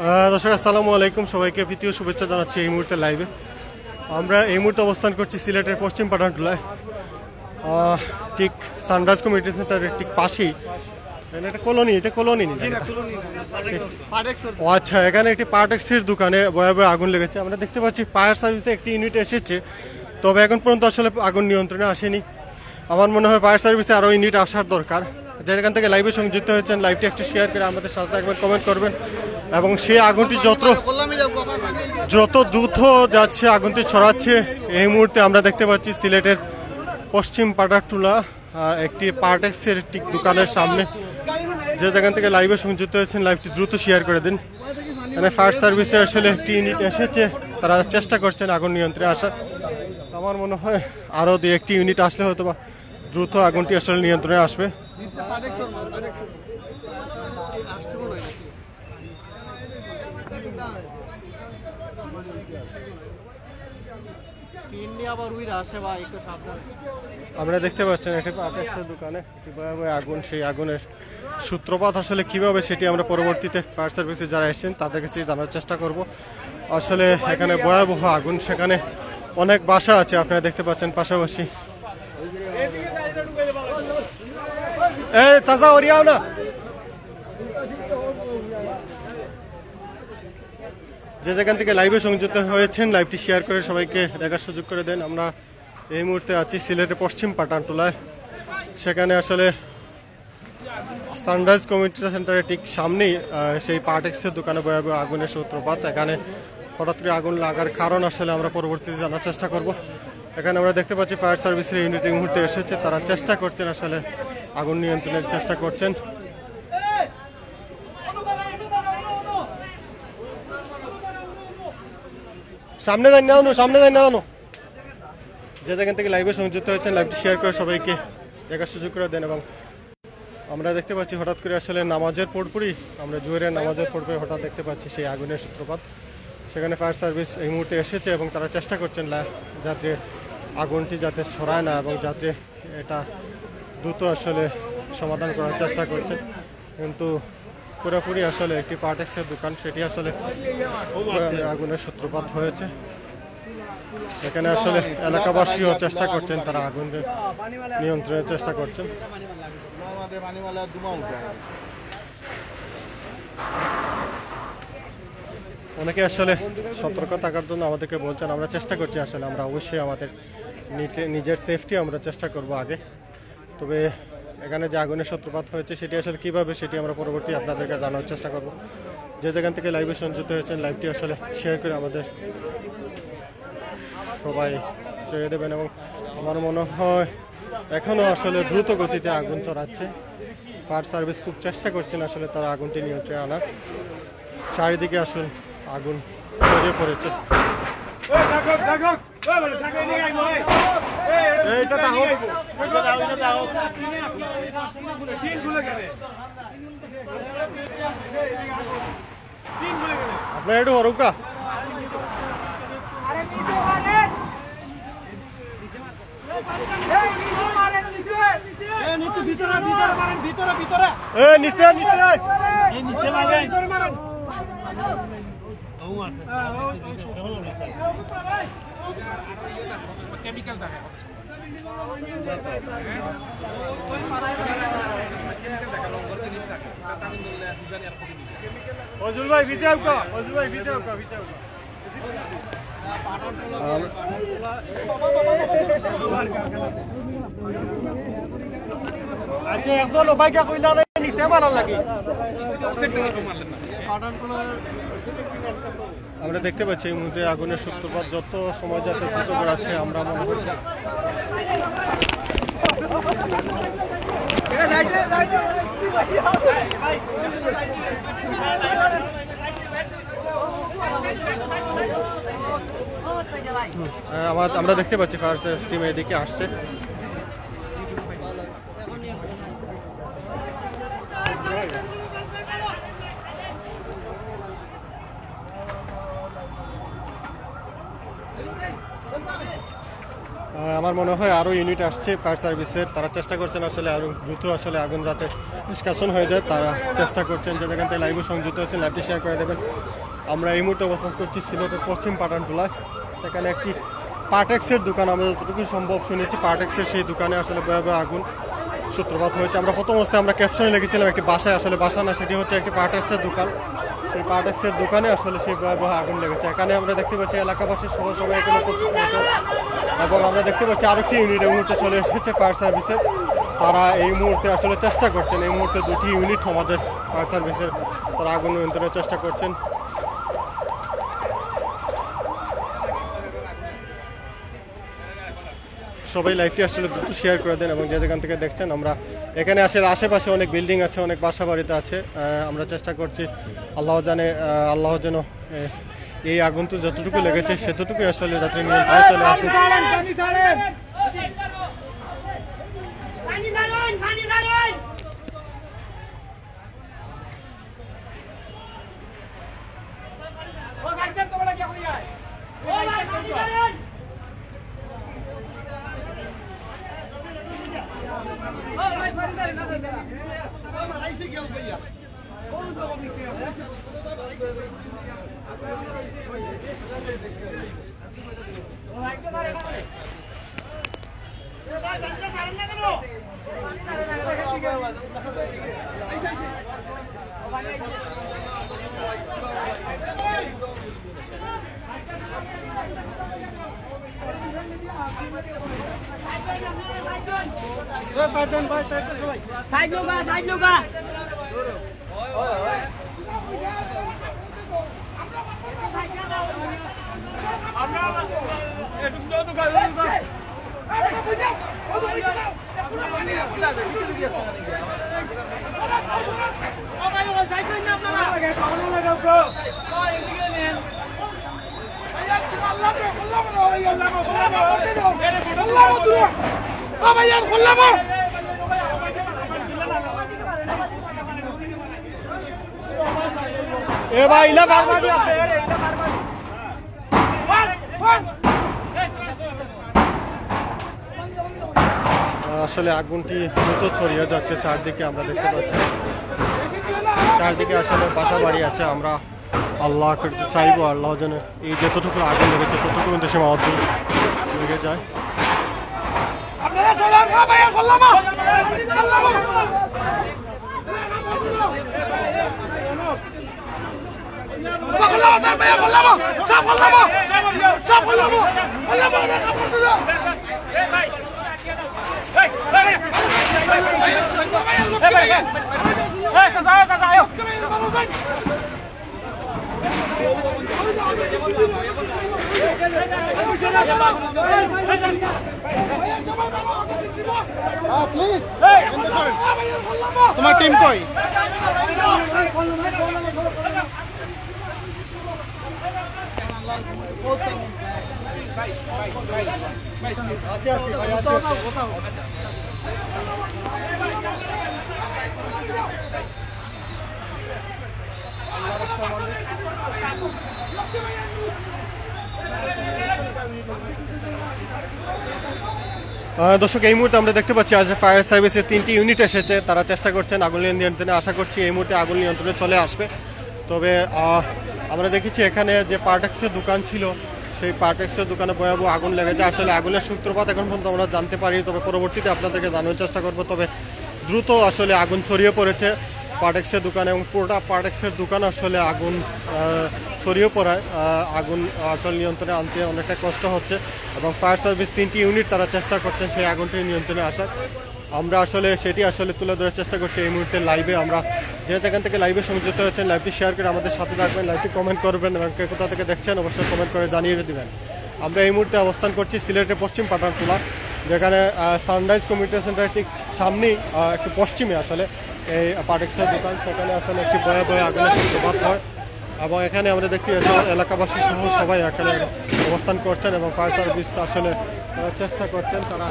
দর্শক আসসালামু আলাইকুম, সবাইকে প্রীতীয় শুভেচ্ছা জানাচ্ছি। এই মুহূর্তে লাইভে আমরা এই মুহূর্তে অবস্থান করছি সিলেটের পশ্চিম পাঠানটুলায়, ঠিক সানরাইজ কমিউনিটি সেন্টারের ঠিক পাশেই। এটা কলোনি ও আচ্ছা, এখানে একটি পার্টেক্সের দোকানে ভয়াবহ আগুন লেগেছে। আমরা দেখতে পাচ্ছি ফায়ার সার্ভিসে একটি ইউনিট এসেছে, তবে এখন পর্যন্ত আসলে আগুন নিয়ন্ত্রণে আসেনি। আমার মনে হয় ফায়ার সার্ভিসে আরও ইউনিট আসার দরকার। যেখান থেকে লাইভে সংযুক্ত হয়েছেন, লাইভটি একটু শেয়ার করে আমাদের সাথে একবার কমেন্ট করবেন। এবং সেই আগুনটি যত দ্রুত যাচ্ছে, আগুনটি ছড়াচ্ছে। এই মুহূর্তে আমরা দেখতে পাচ্ছি সিলেটের পশ্চিম পাঠানটুলা একটি পার্টেক্সের ঠিক দোকানের সামনে। যে যেখান থেকে লাইভে সংযুক্ত হয়েছেন, লাইভটি দ্রুত শেয়ার করে দিন। মানে ফায়ার সার্ভিসে আসলে একটি ইউনিট এসেছে, তারা চেষ্টা করছেন আগুন নিয়ন্ত্রণে আসার। আমার মনে হয় আরও দু একটি ইউনিট আসলে হয়তো বা দ্রুত আগুনটি আসলে নিয়ন্ত্রণে আসবে। আমরা দেখতে পাচ্ছেন এটি পার্টেক্সের দোকানে একটি ভয়াবহ আগুন। সেই আগুনের সূত্রপাত আসলে কিভাবে, সেটি আমরা পরবর্তীতে ফায়ার সার্ভিসে যারা এসেছেন তাদের কাছে জানার চেষ্টা করব। আসলে এখানে ভয়াবহ আগুন, সেখানে অনেক বাসা আছে আপনারা দেখতে পাচ্ছেন পাশাপাশি। চাচা ওরিয়াও না, যে যেখান থেকে লাইভে সংযুক্ত হয়েছেন লাইভটি শেয়ার করে সবাইকে দেখার সুযোগ করে দেন। আমরা এই মুহূর্তে আছি সিলেটের পশ্চিম পাঠানটুলায়। সেখানে আসলে সানরাইজ কমিউনিটি সেন্টারের ঠিক সামনেই সেই পার্টেক্সের দোকানে ভয়াবহ আগুনের সূত্রপাত। এখানে হঠাৎ করে আগুন লাগার কারণ আসলে আমরা পরবর্তীতে জানার চেষ্টা করব। এখানে আমরা দেখতে পাচ্ছি ফায়ার সার্ভিসের ইউনিট এই মুহূর্তে এসেছে, তারা চেষ্টা করছেন আসলে আগুন নিয়ন্ত্রণের চেষ্টা করছেন। সামনে যাই না, যে যেখান থেকে লাইভে সংযুক্ত হয়েছেন লাইভটি শেয়ার করে সবাইকে দেখার সুযোগ করে দেন। এবং আমরা দেখতে পাচ্ছি হঠাৎ করে আসলে নামাজের পরপরই, আমরা জোহরের নামাজের পরপরই হঠাৎ দেখতে পাচ্ছি সেই আগুনের সূত্রপাত। সেখানে ফায়ার সার্ভিস এই মুহূর্তে এসেছে এবং তারা চেষ্টা করছেন যাতে আগুনটি যাতে ছড়ায় না এবং যাতে এটা দ্রুত আসলে সমাধান করার চেষ্টা করছেন। কিন্তু পুরোপুরি আসলে একটি পার্টেক্সের দোকান, সেটি আসলে আগুনের সূত্রপাত হয়েছে। এখানে আসলে এলাকাবাসীও চেষ্টা করছেন, তারা আগুন নিয়ন্ত্রণের চেষ্টা করছেন। অনেকে আসলে সতর্ক থাকার জন্য আমাদেরকে বলছেন, আমরা চেষ্টা করছি আসলে, আমরা অবশ্যই আমাদের নিজের সেফটি আমরা চেষ্টা করব আগে। তবে এখানে যে আগুনের সূত্রপাত হয়েছে সেটি আসলে কীভাবে, সেটি আমরা পরবর্তী আপনাদেরকে জানার চেষ্টা করব। যে যেখান থেকে লাইভে সংযুক্ত হয়েছেন লাইভটি আসলে শেয়ার করে আমাদের সবাই জড়িয়ে দেবেন। এবং আমার মনে হয় এখনও আসলে দ্রুত গতিতে আগুন ছড়াচ্ছে। ফায়ার সার্ভিস খুব চেষ্টা করছেন আসলে তারা আগুনটি নিয়ন্ত্রণে আনার। চারিদিকে আসলে আগুন ছড়িয়ে পড়েছে। আপনার একটু হরুকা ফজল ভাই ভিজে আউকা, ফজল ভাই ভিজে আউকা, ভিজে আউকা। আচ্ছা, একজন ভাইকে কইলা নিচে মারার লাগে। আমরা দেখতে পাচ্ছি এই মুহূর্তে আগুনের সূত্রপাত যত সময় যাতে দ্রুত গড়াচ্ছে, আমরা মনে করি আমরা দেখতে পাচ্ছি ফায়ার সার্ভিস টিম এদিকে আসছে। আমার মনে হয় আরও ইউনিট আসছে ফায়ার সার্ভিসের, তারা চেষ্টা করছেন আসলে আরও দ্রুত আসলে আগুন যাতে নিষ্কাশন হয়ে যায় তারা চেষ্টা করছেন। যে যেখান থেকে লাইভে সংযুক্ত হচ্ছেন লাইভটি শেয়ার করে দেবেন। আমরা এই মুহূর্তে অবস্থান করছি সিলেটের পশ্চিম পাঠানটুলায়। সেখানে একটি পার্টেক্সের দোকান, আমরা যতটুকু সম্ভব শুনেছি পার্টেক্সের সেই দোকানে আসলে ভয়াবহ আগুন সূত্রপাত হয়েছে। আমরা প্রথম অবস্থায় আমরা ক্যাপশনে লিখেছিলাম একটি বাসায়, আসলে বাসা না, সেটি হচ্ছে একটি পার্টেক্সের দোকান। সেই পার্টেক্সের দোকানে আসলে সেই ভয়াবহ আগুন লেগেছে। এখানে আমরা দেখতে পাচ্ছি এলাকাবাসী সহ সবাই এখানে উপস্থিত হয়েছে এবং আমরা দেখতে পাচ্ছি আরেকটি ইউনিট এই মুহূর্তে চলে এসেছে ফায়ার সার্ভিসের। তারা এই মুহূর্তে আসলে চেষ্টা করছেন, এই মুহূর্তে দুটি ইউনিট আমাদের ফায়ার সার্ভিসের তারা আগুন নিয়ন্ত্রণের চেষ্টা করছেন। সবাই লাইভটি আসলে দ্রুত শেয়ার করে দেন এবং যে যেখান থেকে দেখছেন। আমরা এখানে আসলে আশেপাশে অনেক বিল্ডিং আছে, অনেক বাসা বাড়িতে আছে। আমরা চেষ্টা করছি, আল্লাহ জানে, আল্লাহ যেন এই আগুন তো যতটুকু লেগেছে সেতটুকু আসলে যাতে নিয়ন্ত্রণে চলে আসে। আসলে আগুনটি দ্রুত ছড়িয়ে যাচ্ছে চারদিকে, আমরা দেখতে পাচ্ছি চারদিকে আসলে বাসা বাড়ি আছে। আমরা আল্লাহ কাছে চাইবো আল্লাহ যেন এই যতটুকু আগুন লেগেছে ততটুকু কিন্তু সীমাবদ্ধ লেগে যায়। তোমার টিম কই? দর্শক, এই মুহূর্তে আমরা দেখতে পাচ্ছি আজ ফায়ার সার্ভিসের 3টি ইউনিট এসেছে। তারা চেষ্টা করছেন আগুন নিয়ন্ত্রণে। আশা করছি এই মুহূর্তে আগুন নিয়ন্ত্রণে চলে আসবে। তবে আমরা দেখেছি এখানে যে পার্টেক্সের দোকান ছিল সেই পার্টেক্সের দোকানে ভয়াবহ আগুন লেগেছে। আসলে আগুনের সূত্রপাত এখন পর্যন্ত আমরা জানতে পারি, তবে পরবর্তীতে আপনাদেরকে জানানোর চেষ্টা করব। তবে দ্রুত আসলে আগুন ছড়িয়ে পড়েছে পার্টেক্সের দোকানে এবং পুরোটা পার্টেক্সের দোকান আসলে আগুন ছড়িয়ে পড়ায় আগুন আসলে নিয়ন্ত্রণে আনতে অনেকটা কষ্ট হচ্ছে এবং ফায়ার সার্ভিস 3টি ইউনিট তারা চেষ্টা করছেন সেই আগুনটি নিয়ন্ত্রণে আসার। আমরা আসলে সেটি আসলে তুলে ধরার চেষ্টা করছি এই মুহূর্তে লাইভে। আমরা যে যেখান থেকে লাইভে সংযুক্ত হচ্ছেন লাইভটি শেয়ার করে আমাদের সাথে থাকবেন, লাইভটি কমেন্ট করবেন এবং কে কোথা থেকে দেখছেন অবশ্যই কমেন্ট করে জানিয়ে দেবেন। আমরা এই মুহূর্তে অবস্থান করছি সিলেটের পশ্চিম পাঠানটুলা, যেখানে সানরাইজ কমিউনিটি সেন্টার ঠিক সামনেই একটু পশ্চিমে আসলে এই পার্টেক্সের দোকান। সেখানে আসলে একটি ভয়াবহ আগুনের সূত্রপাত হয় এবং এখানে আমরা দেখতে পাচ্ছি এলাকাবাসী সহ সবাই এখানে অবস্থান করছেন এবং ফায়ার সার্ভিস আসলে তারা চেষ্টা করছেন তারা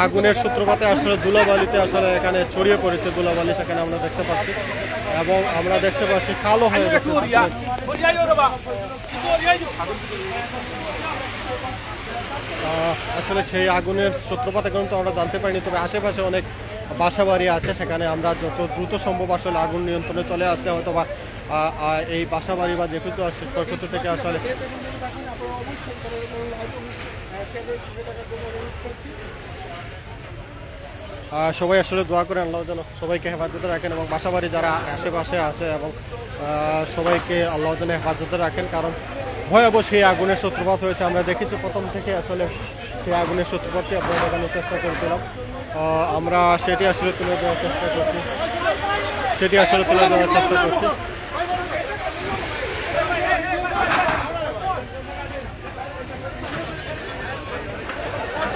আগুনের সূত্রপাতে আসলে ধুলাবালিতে আসলে এখানে ছড়িয়ে পড়েছে ধুলাবালি, সেখানে আমরা দেখতে পাচ্ছি এবং আমরা দেখতে পাচ্ছি কালো হয়ে গেছে। আসলে সেই আগুনের সূত্রপাত এখন তো আমরা জানতে পারিনি, তবে আশেপাশে অনেক বাসাবাড়ি আছে, সেখানে আমরা যত দ্রুত সম্ভব আসলে আগুন নিয়ন্ত্রণে চলে আসলে হয়তো বা এই বাসাবাড়ি বা যেহেতু আসছে ক্ষয়ক্ষতি থেকে আসলে সবাই আসলে দোয়া করেন আল্লাহ যেন সবাইকে হেফাজতে রাখেন এবং বাসাবাড়ি যারা আশেপাশে আছে এবং সবাইকে আল্লাহ যেন হেফাজতে রাখেন, কারণ ভয়াবহ সেই আগুনের সূত্রপাত হয়েছে। আমরা দেখেছি প্রথম থেকে আসলে সেই আগুনের সূত্রপাতটি আপনারা দেখানোর চেষ্টা করেছিলাম। আমরা সেটি আসলে তুলে দেওয়ার চেষ্টা করছি।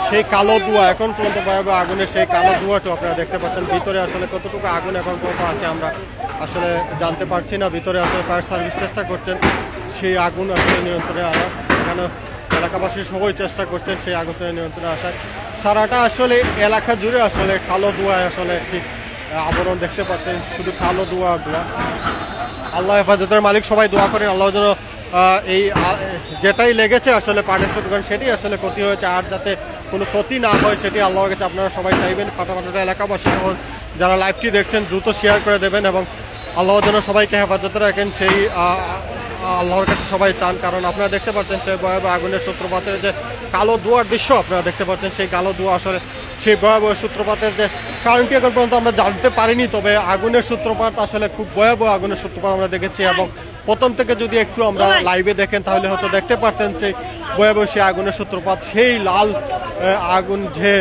সেই কালো ধোঁয়া এখন পর্যন্ত ভয়াবহ আগুনের সেই কালো ধোঁয়াটা আপনারা দেখতে পাচ্ছেন। ভিতরে আসলে কতটুকু আগুন এখন পর্যন্ত আছে আমরা আসলে জানতে পারছি না। ভিতরে আসলে ফায়ার সার্ভিস চেষ্টা করছেন সেই আগুন আসলে নিয়ন্ত্রণে আনা, এখানে এলাকাবাসী সবাই চেষ্টা করছেন সেই আগুনটা নিয়ন্ত্রণে আসার। সারাটা আসলে এলাকা জুড়ে আসলে কালো ধোঁয়ায় আসলে একটি আবরণ দেখতে পাচ্ছেন, শুধু কালো ধোঁয়া। আল্লাহ হেফাজতের মালিক সবাই দোয়া করেন আল্লাহ যেন এই যেটাই লেগেছে আসলে পাটেক্সের দোকান সেটি আসলে ক্ষতি হয়েছে আর যাতে কোনো ক্ষতি না হয় সেটি আল্লাহর কাছে আপনারা সবাই চাইবেন। ফাটাফাটা এলাকাবাসী যারা লাইভটি দেখছেন দ্রুত শেয়ার করে দেবেন এবং আল্লাহ যেন সবাইকে হেফাজতে রাখেন সেই আল্লাহর কাছে সবাই চান, কারণ আপনারা দেখতে পাচ্ছেন সেই ভয়াবহ আগুনের সূত্রপাতের যে কালো ধোঁয়ার দৃশ্য আপনারা দেখতে পাচ্ছেন, সেই কালো ধোঁয়া আসলে সেই ভয়াবহ সূত্রপাতের যে কারণটি এখন পর্যন্ত আমরা জানতে পারিনি, তবে আগুনের সূত্রপাত আসলে খুব ভয়াবহ আগুনের সূত্রপাত আমরা দেখেছি এবং প্রথম থেকে যদি একটু আমরা লাইভে দেখেন তাহলে হয়তো দেখতে পারতেন যে ভয়াবহ সেই আগুনের সূত্রপাত, সেই লাল আগুন যে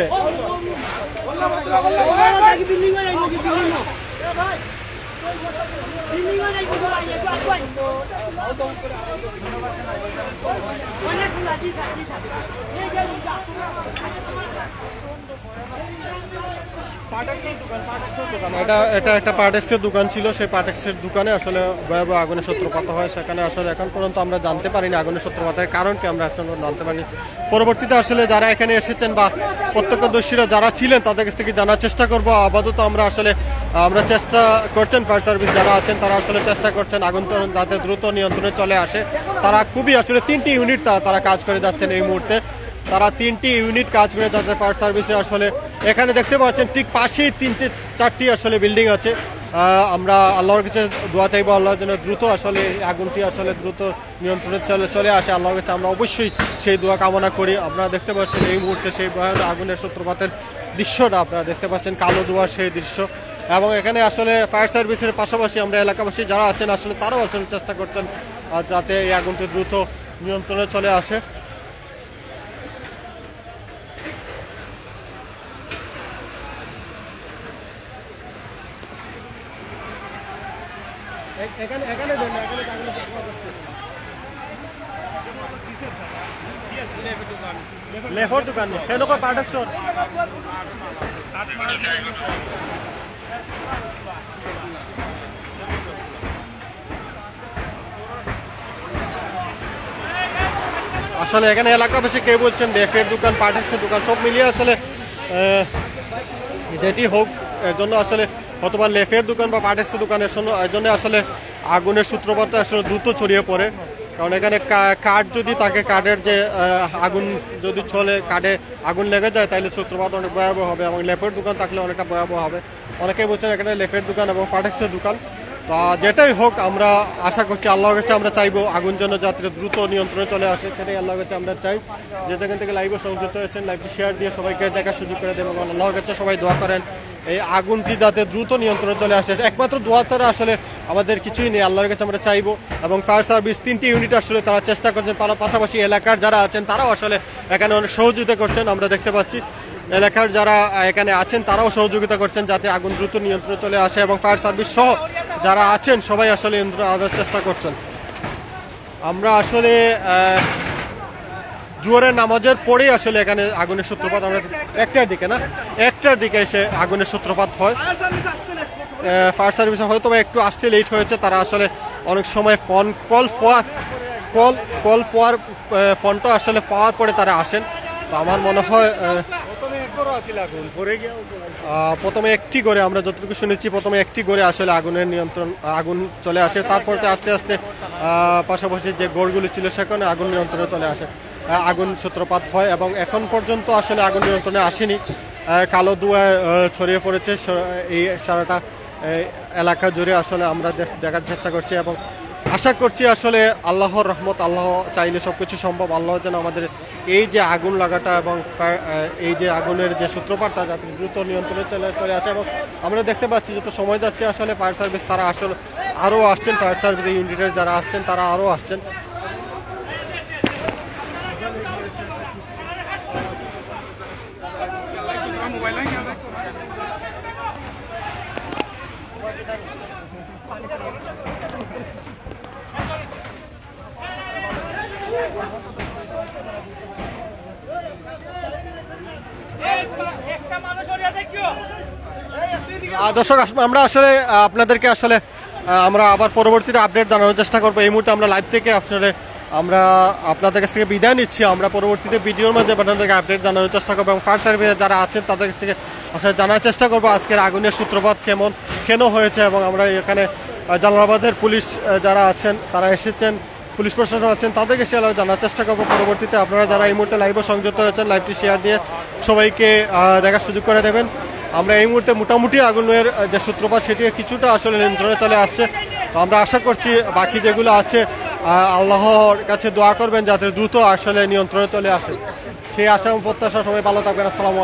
এটা একটা পার্টেক্সের দোকান ছিল, সেই পার্টেক্সের দোকানে আসলে ভয়াবহ আগুনের সূত্রপাত হয়। সেখানে আসলে এখন পর্যন্ত আমরা জানতে পারিনি আগুনের সূত্রপাতের কারণ কি, আমরা এখন জানতে পারিনি। পরবর্তীতে আসলে যারা এখানে এসেছেন বা প্রত্যক্ষদর্শীরা যারা ছিলেন তাদের কাছ থেকে জানার চেষ্টা করব। আপাতত আমরা চেষ্টা করছেন, ফায়ার সার্ভিস যারা আছেন তারা আসলে চেষ্টা করছেন আগুন যাতে দ্রুত নিয়ন্ত্রণে চলে আসে। তারা খুবই আসলে 3টি ইউনিট তারা কাজ করে যাচ্ছেন এই মুহূর্তে, তারা 3টি ইউনিট কাজ করে যাচ্ছে ফায়ার সার্ভিসে। আসলে এখানে দেখতে পাচ্ছেন ঠিক পাশেই 3-4টি আসলে বিল্ডিং আছে। আমরা আল্লাহর কাছে দোয়া চাইবো আল্লাহর জন্য দ্রুত আসলে আগুনটি আসলে দ্রুত নিয়ন্ত্রণে চলে আসে। আল্লাহর কাছে আমরা অবশ্যই সেই দোয়া কামনা করি। আপনারা দেখতে পাচ্ছেন এই মুহূর্তে সেই ভয়ানক আগুনের সূত্রপাতের দৃশ্যটা আপনারা দেখতে পাচ্ছেন, কালো ধোঁয়ার সেই দৃশ্য। এবং এখানে আসলে ফায়ার সার্ভিসের পাশাপাশি আমরা এলাকাবাসী যারা আছেন আসলে তারাও আসলে চেষ্টা করছেন যাতে এই আগুনটি দ্রুত নিয়ন্ত্রণে চলে আসে। লেফর দোকান সেনেকুৱা প্ৰডাকশ্যন আসলে এখানে এলাকাবাসী কে বলছেন লেফের দোকান পার্টেক্সের দোকান সব মিলিয়ে আসলে যেটি হোক এর জন্য আসলে অথবা লেফের দোকান বা পার্টেক্সের দোকানের জন্য আসলে আগুনের সূত্রপাতটা আসলে দ্রুত ছড়িয়ে পড়ে। কারণ এখানে কাঠ যদি থাকে, কাঠের যে আগুন যদি চলে, কাঠে আগুন লেগে যায় তাহলে সূত্রপাত অনেক ভয়াবহ হবে এবং লেফের দোকান থাকলে অনেকটা ভয়াবহ হবে। অনেকেই বলছেন এখানে লেফের দোকান এবং পার্টেক্সের দোকান। তো যেটাই হোক আমরা আশা করছি আল্লাহর কাছে আমরা চাইবো আগুন যেন যাতে দ্রুত নিয়ন্ত্রণে চলে আসে, সেটাই আল্লাহর কাছে আমরা চাই। যে যেখান থেকে লাইভে সংযুক্ত হয়েছেন লাইভটি শেয়ার দিয়ে সবাইকে দেখার সুযোগ করে দেবেন এবং আল্লাহর কাছে সবাই দোয়া করেন এই আগুনটি যাতে দ্রুত নিয়ন্ত্রণে চলে আসে। একমাত্র দোয়া ছাড়া আসলে আমাদের কিছুই নেই, আল্লাহর কাছে আমরা চাইবো। এবং ফায়ার সার্ভিস 3টি ইউনিট আসলে তারা চেষ্টা করছেন, পাশাপাশি এলাকার যারা আছেন তারাও আসলে এখানে অনেক সহযোগিতা করছেন। আমরা দেখতে পাচ্ছি এলাকার যারা এখানে আছেন তারাও সহযোগিতা করছেন যাতে আগুন দ্রুত নিয়ন্ত্রণে চলে আসে এবং ফায়ার সার্ভিস সহ যারা আছেন সবাই আসলে নিয়ন্ত্রণ আনার চেষ্টা করছেন। আমরা আসলে জোহরের নামাজের পরেই আসলে এখানে আগুনের সূত্রপাত আমরা একটার দিকে এসে আগুনের সূত্রপাত হয়। ফায়ার সার্ভিস হয়তো একটু আসতে লেট হয়েছে, তারা আসলে অনেক সময় ফোনটা আসলে পাওয়ার পরে তারা আসেন। তো আমার মনে হয় প্রথমে একটি করে আমরা যতটুকু শুনেছি প্রথমে একটি করে আসলে আগুন চলে আসে, তারপর আস্তে আস্তে পাশাপাশি যে গড়গুলি ছিল সেখানে আগুন নিয়ন্ত্রণে চলে আসে, আগুন সূত্রপাত হয় এবং এখন পর্যন্ত আসলে আগুন নিয়ন্ত্রণে আসেনি। কালো ধোঁয়া ছড়িয়ে পড়েছে এই সারাটা এলাকা জুড়ে। আসলে আমরা দেখার চেষ্টা করছি এবং আশা করছি আসলে আল্লাহর রহমত, আল্লাহ চাইলে সব কিছু সম্ভব। আল্লাহ যেন আমাদের এই যে আগুন লাগাটা এবং এই যে আগুনের যে সূত্রপাতটা যাতে দ্রুত নিয়ন্ত্রণে চলে আসে। এবং আমরা দেখতে পাচ্ছি যত সময় যাচ্ছে আসলে ফায়ার সার্ভিস তারা আসলে আরও আসছেন, ফায়ার সার্ভিস ইউনিটের যারা আসছেন তারা আরও আসছেন। দর্শক আমরা আসলে আপনাদেরকে আসলে আমরা আবার পরবর্তীতে আপডেট জানানোর চেষ্টা করবো। এই মুহূর্তে আমরা লাইভ থেকে আসলে আমরা আপনাদের কাছ থেকে বিদায় নিচ্ছি। আমরা পরবর্তীতে ভিডিওর মধ্যে আপনাদেরকে আপডেট জানানোর চেষ্টা করবো এবং ফায়ার সার্ভিসে যারা আছেন তাদের কাছ থেকে আসলে জানার চেষ্টা করবো আজকের আগুনের সূত্রপাত কেন হয়েছে। এবং আমরা এখানে জালালাবাদের পুলিশ যারা আছেন তারা এসেছেন, পুলিশ প্রশাসন আছেন, তাদেরকে সে জানার চেষ্টা করবো পরবর্তীতে। আপনারা যারা এই মুহূর্তে লাইভে সংযুক্ত হয়েছেন লাইভটি শেয়ার দিয়ে সবাইকে দেখার সুযোগ করে দেবেন। আমরা এই মুহূর্তে মোটামুটি আগুনের যে সূত্রপাত সেটি কিছুটা আসলে নিয়ন্ত্রণে চলে আসছে। তো আমরা আশা করছি বাকি যেগুলো আছে আল্লাহর কাছে দোয়া করবেন যাতে দ্রুত আসলে নিয়ন্ত্রণে চলে আসে, সেই আশা এবং প্রত্যাশা। সবাই ভালো থাকবেন। আসসালামু আলাইকুম।